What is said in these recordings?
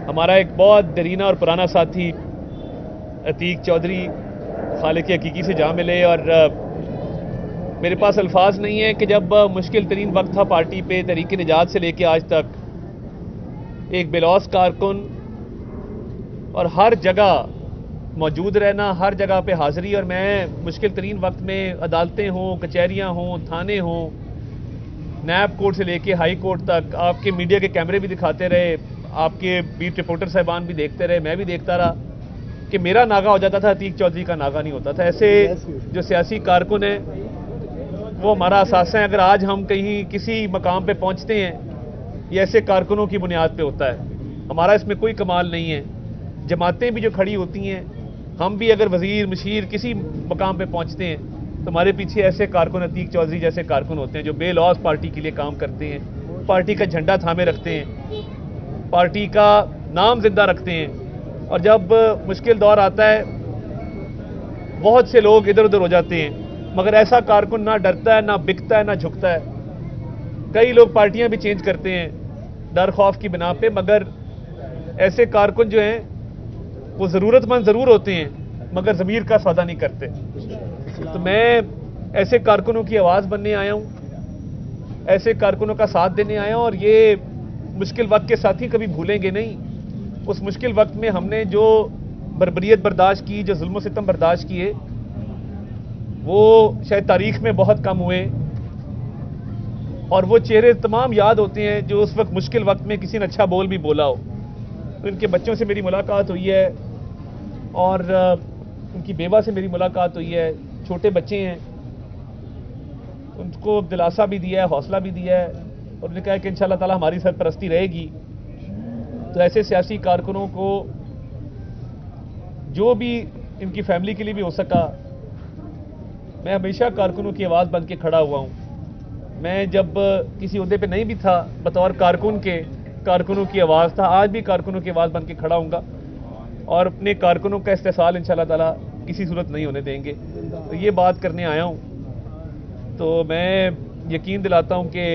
ہمارا ایک بہت دیرینہ اور پرانا ساتھی عتیق چودھری خالق حقیقی سے جا ملے، اور میرے پاس الفاظ نہیں ہیں کہ جب مشکل ترین وقت تھا پارٹی پہ تحریک نجات سے لے کے آج تک، ایک بے لوث کارکن اور ہر جگہ موجود رہنا، ہر جگہ پہ حاضری، اور میں مشکل ترین وقت میں عدالتیں ہوں، کچہریاں ہوں، تھانے ہوں، نیب کورٹ سے لے کے ہائی کورٹ تک، آپ کے میڈیا کے کیمرے بھی دکھاتے رہے، آپ کے بیٹ رپورٹر صاحبان بھی دیکھتے رہے، میں بھی دیکھتا رہا کہ میرا ناغہ ہو جاتا تھا، عتیق چودھری کا ناغہ نہیں ہوتا تھا۔ ایسے جو سیاسی کارکن ہیں وہ ہمارا اثاثہ ہے۔ اگر آج ہم کہیں کسی مقام پہ پہنچتے ہیں یہ ایسے کارکنوں کی بنیاد پہ ہوتا ہے، ہمارا اس میں کوئی کمال نہیں ہے۔ جماعتیں بھی جو کھڑی ہوتی ہیں، ہم بھی اگر وزیر مشیر کسی مقام پہ پہنچتے ہیں تو ہمارے پیچھے ایسے کارکن، عتیق چودھری جیسے کارکن ہوتے ہیں جو بے لوث پارٹی کے لیے کام کرتے ہیں، پارٹی کا جھنڈا تھامے رکھتے ہیں، پارٹی کا نام زندہ رکھتے ہیں، اور جب مشکل دور آتا ہے بہت سے لوگ ادھر ادھر ہو جاتے ہیں، مگر ایسا کارکن نہ ڈرتا ہے، نہ بکتا ہے، نہ جھکتا ہے۔ کئی لوگ پارٹیاں بھی چینج کرتے ہیں ڈر خوف کی بنا پہ، مگر ایسے کارکن جو ہیں وہ ضرورت مند ضرور ہوتے ہیں مگر ضمیر کا سودا نہیں کرتے۔ تو میں ایسے کارکنوں کی آواز بننے آیا ہوں، ایسے کارکنوں کا ساتھ دینے آیا ہوں، اور یہ مشکل وقت کے ساتھی کبھی بھولیں گے نہیں۔ اس مشکل وقت میں ہم نے جو بربریت برداشت کی، جو ظلم و ستم برداشت کیے، وہ شاید تاریخ میں بہت کم ہوئے، اور وہ چہرے تمام یاد ہوتے ہیں جو اس وقت مشکل وقت میں کسی نے اچھا بول بھی بولا ہو۔ ان کے بچوں سے میری ملاقات ہوئی ہے، اور ان کی بیوہ سے میری ملاقات ہوئی ہے، چھوٹے بچے ہیں، ان کو دلاسا بھی دیا ہے، حوصلہ بھی دیا ہے، اور انہوں نے کہا کہ انشاءاللہ تعالی ہماری سرپرستی رہے گی۔ تو ایسے سیاسی کارکنوں کو جو بھی ان کی فیملی کے لیے بھی ہو سکا، میں ہمیشہ کارکنوں کی آواز بن کے کھڑا ہوا ہوں۔ میں جب کسی عہدے پہ نہیں بھی تھا، بطور کارکن کے کارکنوں کی آواز تھا، آج بھی کارکنوں کی آواز بن کے کھڑا ہوں گا، اور اپنے کارکنوں کا استحصال انشاءاللہ تعالی کسی صورت نہیں ہونے دیں گے۔ تو یہ بات کرنے آیا ہوں، تو میں یقین دلاتا ہوں کہ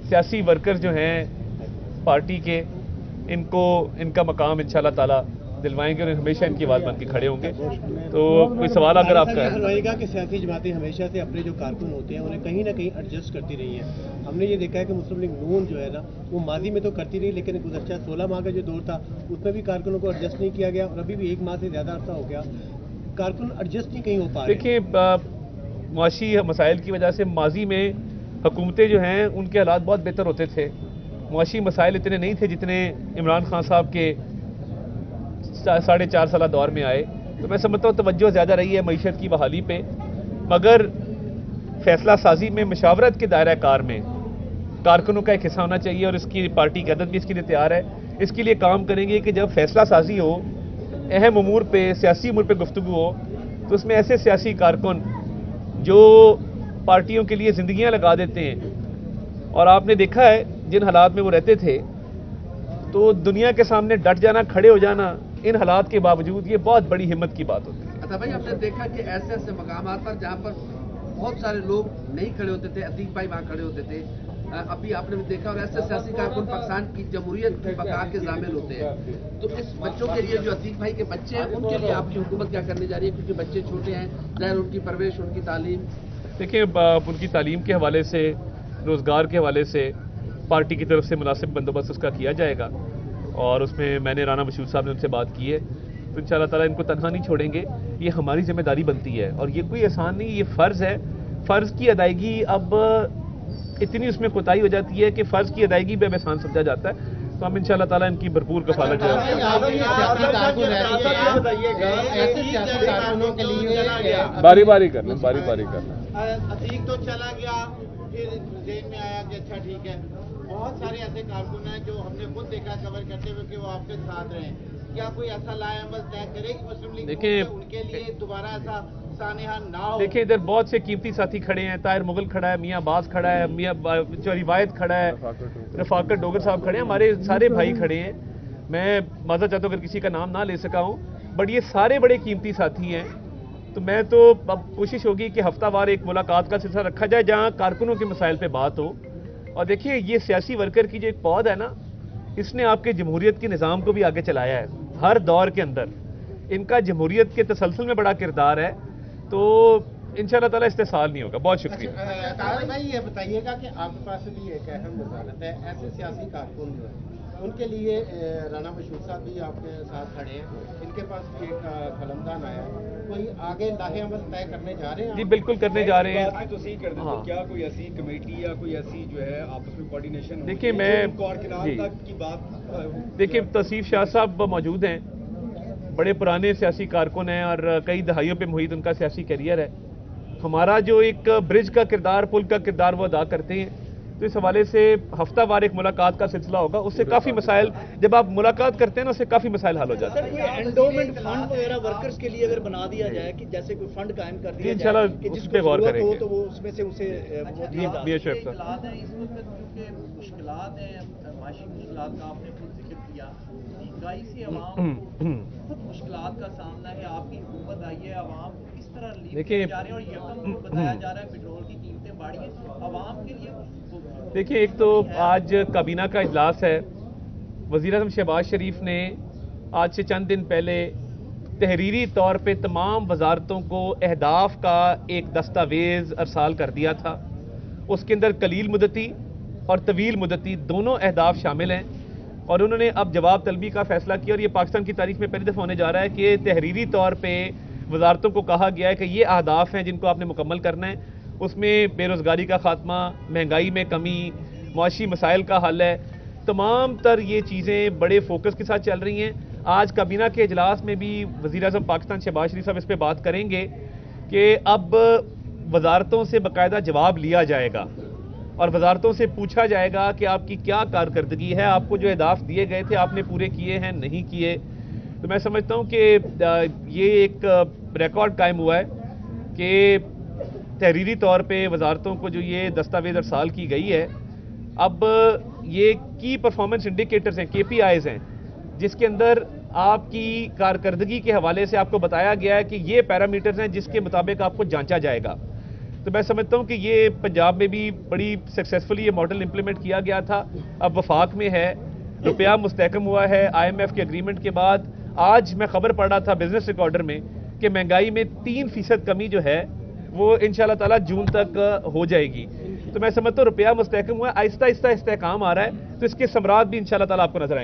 سیاسی ورکر جو ہیں پارٹی کے، ان کو ان کا مقام انشاءاللہ تعالی دلوائیں گے، اور ہمیشہ ان کی آواز بن کے کھڑے ہوں گے۔ تو کوئی سوال اگر آپ کا ہے گا کہ سیاسی جماعتیں ہمیشہ سے اپنے جو کارکن ہوتے ہیں انہیں کہیں نہ کہیں ایڈجسٹ کرتی رہی ہیں۔ ہم نے یہ دیکھا ہے کہ مسلم لیگ نون جو ہے نا وہ ماضی میں تو کرتی رہی، لیکن گزشتہ 16 ماہ کا جو دور تھا اس میں بھی کارکنوں کو ایڈجسٹ نہیں کیا گیا، اور ابھی بھی 1 ماہ سے زیادہ عرصہ ہو گیا کارکن ایڈجسٹ نہیں کہیں ہو پا رہے۔ دیکھیے، معاشی مسائل کی وجہ سے ماضی میں حکومتیں جو ہیں ان کے حالات بہت بہتر ہوتے تھے، معاشی مسائل اتنے نہیں تھے جتنے عمران خان صاحب کے 4.5 سالہ دور میں آئے۔ تو میں سمجھتا ہوں توجہ زیادہ رہی ہے معیشت کی بحالی پہ، مگر فیصلہ سازی میں مشاورت کے دائرہ کار میں کارکنوں کا ایک حصہ ہونا چاہیے، اور اس کی پارٹی قیادت بھی اس کے لیے تیار ہے۔ اس کے لیے کام کریں گے کہ جب فیصلہ سازی ہو، اہم امور پہ، سیاسی امور پہ گفتگو ہو، تو اس میں ایسے سیاسی کارکن جو پارٹیوں کے لیے زندگیاں لگا دیتے ہیں، اور آپ نے دیکھا ہے جن حالات میں وہ رہتے تھے، تو دنیا کے سامنے ڈٹ جانا، کھڑے ہو جانا ان حالات کے باوجود، یہ بہت بڑی ہمت کی بات ہوتی ہے۔ اچھا بھائی، آپ نے دیکھا کہ ایسے ایسے مقامات پر جہاں پر بہت سارے لوگ نہیں کھڑے ہوتے تھے، عتیق بھائی وہاں کھڑے ہوتے تھے، ابھی آپ نے بھی دیکھا، اور ایسے سیاسی کارکن پاکستان کی جمہوریت کی بقا کے ضامن ہوتے ہیں۔ تو اس بچوں کے لیے جو عتیق بھائی کے بچے ہیں ان کے لیے آپ کی حکومت کیا کرنے جا رہی ہے؟ کیونکہ بچے چھوٹے ہیں، ظاہر ان کی پرورش، ان کی تعلیم۔ دیکھیں، ان کی تعلیم کے حوالے سے، روزگار کے حوالے سے پارٹی کی طرف سے مناسب بندوبست اس کا کیا جائے گا، اور اس میں میں نے رانا مشہور صاحب نے ان سے بات کی ہے، تو انشاءاللہ تعالیٰ ان کو تنہا نہیں چھوڑیں گے۔ یہ ہماری ذمہ داری بنتی ہے، اور یہ کوئی آسان نہیں، یہ فرض ہے۔ فرض کی ادائیگی اب اتنی اس میں کوتاہی ہو جاتی ہے کہ فرض کی ادائیگی بھی اب آسان سمجھا جاتا ہے، تو ہم انشاءاللہ تعالیٰ ان کی بھرپور کفالت کریں گے۔ باری باری کر لیں، باری باری کر لیں۔ عتیق تو چلا گیا، پھر ذہن میں آیا کہ اچھا ٹھیک ہے، بہت سارے ایسے کارکن ہیں جو ہم نے خود دیکھا کور کرتے ہوئے کہ وہ آپ کے ساتھ رہے ہیں۔ کیا کوئی ایسا لائے عمل طے کرے کہ مسلم لیگ ان کے لیے دوبارہ ایسا سانحہ نہ ہو؟ دیکھیں، ادھر بہت سے قیمتی ساتھی کھڑے ہیں، طاہر مغل کھڑا ہے، میاں عباس کھڑا ہے، میاں روایت کھڑا ہے، رفاقت ڈوگر صاحب کھڑے ہیں، ہمارے سارے بھائی کھڑے ہیں۔ میں معذرت چاہتا ہوں اگر کسی کا نام نہ لے سکا ہوں، بٹ یہ سارے بڑے قیمتی ساتھی ہیں۔ تو میں تو اب کوشش ہوگی کہ ہفتہ وار ایک ملاقات کا سلسلہ رکھا جائے جہاں کارکنوں کے مسائل پہ بات ہو۔ اور دیکھیے، یہ سیاسی ورکر کی جو ایک پود ہے نا، اس نے آپ کے جمہوریت کے نظام کو بھی آگے چلایا ہے ہر دور کے اندر. ان کا جمہوریت کے تسلسل میں بڑا کردار ہے, تو انشاءاللہ تعالیٰ استحصال نہیں ہوگا. بہت شکریہ. طاہر بھائی یہ بتائیے گا کہ آپ کے پاس بھی ایک اہم وزارت ہے, ایسے سیاسی کارکن جو ہے ان کے لیے رانا مشہور صاحب بھی آپ کے ساتھ کھڑے ہیں, ان کے پاس بھی ایک قلمدان آیا ہے, کوئی آگے لاہے عمل طے کرنے جا رہے ہیں؟ جی بالکل کرنے جا رہے ہیں. تو کیا کوئی ایسی کمیٹی یا کوئی ایسی جو ہے آپس میں کوارڈینیشن؟ دیکھیے میں تک کی بات دیکھیے توصیف شاہ صاحب موجود ہیں, بڑے پرانے سیاسی کارکن ہیں اور کئی دہائیوں پہ محیط ان کا سیاسی کیریئر ہے. ہمارا جو ایک برج کا کردار, پل کا کردار وہ ادا کرتے ہیں, تو اس حوالے سے ہفتہ وار ایک ملاقات کا سلسلہ ہوگا. اس سے کافی مسائل, جب آپ ملاقات کرتے ہیں نا, اس سے کافی مسائل حل ہو جاتے ہیں. کوئی انڈومنٹ فنڈ وغیرہ ورکرز کے لیے اگر بنا دیا جائے کہ جیسے کوئی فنڈ قائم کر دیا انشاءاللہ جائے کہ جس اس پہ کو غور ضرورت کریں ہو گے. تو وہ اس میں سے اسے میاں شعیب صاحب حالات ہیں اس وقت, کیونکہ مشکلات ہیں, معاشی مشکلات کا آپ نے خود ذکر کیا, دیہی سے عوام خود مشکلات کا سامنا ہے. آپ کی حکومت آئی ہے, عوام کس طرح لیڈ کیے جا رہے ہیں, اور یکم بتایا جا رہا ہے پیٹرول کی قیمتیں بڑھی ہیں, عوام کے لیے دیکھیے ایک تو آج کابینہ کا اجلاس ہے. وزیر اعظم شہباز شریف نے آج سے چند دن پہلے تحریری طور پہ تمام وزارتوں کو اہداف کا ایک دستاویز ارسال کر دیا تھا. اس کے اندر قلیل مدتی اور طویل مدتی دونوں اہداف شامل ہیں, اور انہوں نے اب جواب طلبی کا فیصلہ کیا, اور یہ پاکستان کی تاریخ میں پہلی دفعہ ہونے جا رہا ہے کہ تحریری طور پہ وزارتوں کو کہا گیا ہے کہ یہ اہداف ہیں جن کو آپ نے مکمل کرنا ہے. اس میں بے روزگاری کا خاتمہ, مہنگائی میں کمی, معاشی مسائل کا حل ہے. تمام تر یہ چیزیں بڑے فوکس کے ساتھ چل رہی ہیں. آج کابینہ کے اجلاس میں بھی وزیر اعظم پاکستان شہباز شریف صاحب اس پہ بات کریں گے کہ اب وزارتوں سے باقاعدہ جواب لیا جائے گا, اور وزارتوں سے پوچھا جائے گا کہ آپ کی کیا کارکردگی ہے, آپ کو جو اہداف دیے گئے تھے آپ نے پورے کیے ہیں نہیں کیے. تو میں سمجھتا ہوں کہ یہ ایک ریکارڈ قائم ہوا ہے کہ تحریری طور پہ وزارتوں کو جو یہ دستاویز ارسال کی گئی ہے, اب یہ کی پرفارمنس انڈیکیٹرز ہیں, KPIs ہیں, جس کے اندر آپ کی کارکردگی کے حوالے سے آپ کو بتایا گیا ہے کہ یہ پیرامیٹرز ہیں جس کے مطابق آپ کو جانچا جائے گا. تو میں سمجھتا ہوں کہ یہ پنجاب میں بھی بڑی سکسیسفلی یہ ماڈل امپلیمنٹ کیا گیا تھا, اب وفاق میں ہے, روپیہ مستحکم ہوا ہے IMF کے اگریمنٹ کے بعد. آج میں خبر پڑھ رہا تھا بزنس ریکارڈر میں کہ مہنگائی میں 3% کمی جو ہے وہ انشاءاللہ تعالیٰ جون تک ہو جائے گی. تو میں سمجھتا ہوں روپیہ مستحکم ہوا ہے, آہستہ آہستہ استحکام آ رہا ہے, تو اس کے ثمرات بھی انشاءاللہ تعالیٰ آپ کو نظر آئیں گے.